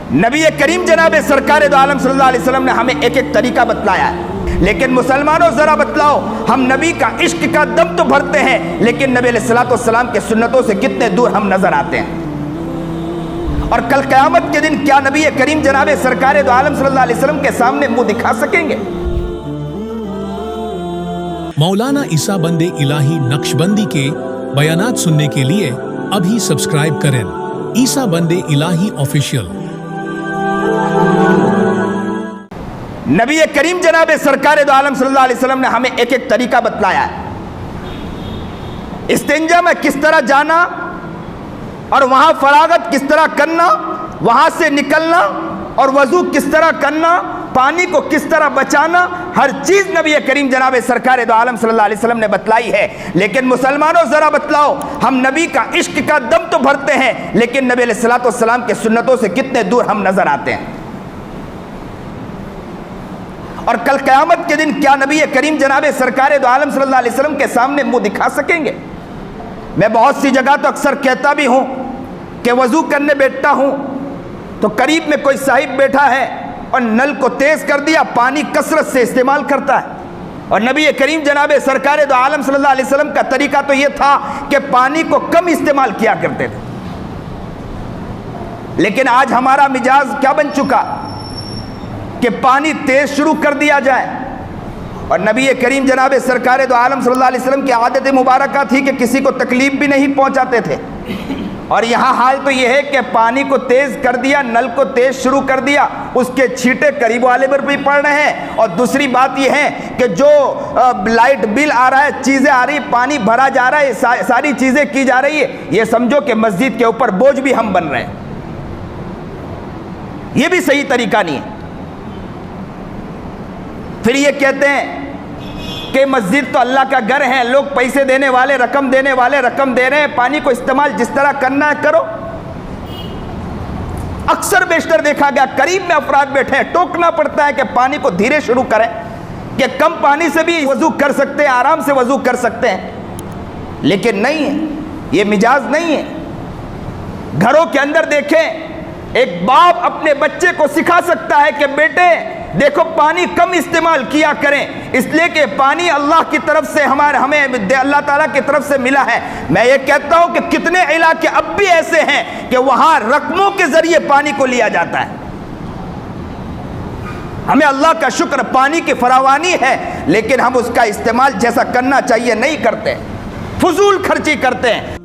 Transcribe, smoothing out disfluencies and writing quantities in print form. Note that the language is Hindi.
नबी करीम जनाब सरकार दो आलम सल्लल्लाहु अलैहि वसल्लम ने हमें एक एक तरीका बतलाया है, लेकिन मुसलमानों जरा बतलाओ, हम नबी का इश्क का दम तो भरते हैं, लेकिन नबी अलैहिस्सलाम के सुन्नतों से कितने दूर हम नजर आते हैं। और कल क़यामत के दिन क्या नबी करीम जनाब सरकार दो आलम सल्लल्लाहु अलैहि वसल्लम के सामने मुंह दिखा सकेंगे? मौलाना ईसा बंदे इलाही नक्शबंदी के बयानात सुनने के लिए अभी सब्सक्राइब करें ईसा बंदे इलाही ऑफिशियल। नबी करीम जनाब सरकार दो आलम सल्लल्लाहु अलैहि वसल्लम ने हमें एक एक तरीका बतलाया है। इस्तिंजा में किस तरह जाना और वहां फरागत किस तरह करना, वहां से निकलना और वजू किस तरह करना, पानी को किस तरह बचाना, हर चीज नबी करीम जनाब सरकार दो आलम सल्लल्लाहु अलैहि वसल्लम ने बतलाई है। लेकिन मुसलमानों जरा बतलाओ, हम नबी का इश्क का दम तो भरते हैं, लेकिन नबी अलैहिस्सलाम के सुन्नतों से कितने दूर हम नजर आते हैं। और कल क़यामत के दिन क्या नबी करीम जनाब सरकार दो आलम सल्लल्लाहु अलैहि वसल्लम के सामने मुंह दिखा सकेंगे? मैं बहुत सी जगह तो अक्सर कहता भी हूं कि वजू करने बैठता हूं तो करीब में कोई साहिब बैठा है और नल को तेज कर दिया, पानी कसरत से इस्तेमाल करता है। और नबी करीम जनाब सरकार दो आलम सल्लल्लाहु अलैहि वसल्लम का तरीका तो यह था कि पानी को कम इस्तेमाल किया करते थे। लेकिन आज हमारा मिजाज क्या बन चुका कि पानी तेज शुरू कर दिया जाए। और नबी करीम जनाब सरकार दो आलम सल्लल्लाहु अलैहि वसल्लम की आदत मुबारका थी कि किसी को तकलीफ भी नहीं पहुंचाते थे। और यहाँ हाल तो यह है कि पानी को तेज कर दिया, नल को तेज शुरू कर दिया, उसके छींटे करीब वाले पर भी पड़ रहे हैं। और दूसरी बात यह है कि जो लाइट बिल आ रहा है, चीज़ें आ रही, पानी भरा जा रहा है, सारी चीज़ें की जा रही है, ये समझो कि मस्जिद के ऊपर बोझ भी हम बन रहे हैं। ये भी सही तरीका नहीं है। फिर ये कहते हैं कि मस्जिद तो अल्लाह का घर है, लोग पैसे देने वाले, रकम देने वाले रकम दे रहे हैं, पानी को इस्तेमाल जिस तरह करना है करो। अक्सर बेशतर देखा गया करीब में अफराद बैठे हैं, टोकना पड़ता है कि पानी को धीरे शुरू करें, कि कम पानी से भी वजू कर सकते हैं, आराम से वजू कर सकते हैं। लेकिन नहीं है, ये मिजाज नहीं है। घरों के अंदर देखें, एक बाप अपने बच्चे को सिखा सकता है कि बेटे देखो पानी कम इस्तेमाल किया करें, इसलिए कि पानी अल्लाह की तरफ से हमें अल्लाह ताला की तरफ से मिला है। मैं ये कहता हूं कि कितने इलाके अब भी ऐसे हैं कि वहां रकमों के जरिए पानी को लिया जाता है। हमें अल्लाह का शुक्र, पानी की फरावानी है, लेकिन हम उसका इस्तेमाल जैसा करना चाहिए नहीं करते, फजूल खर्ची करते हैं।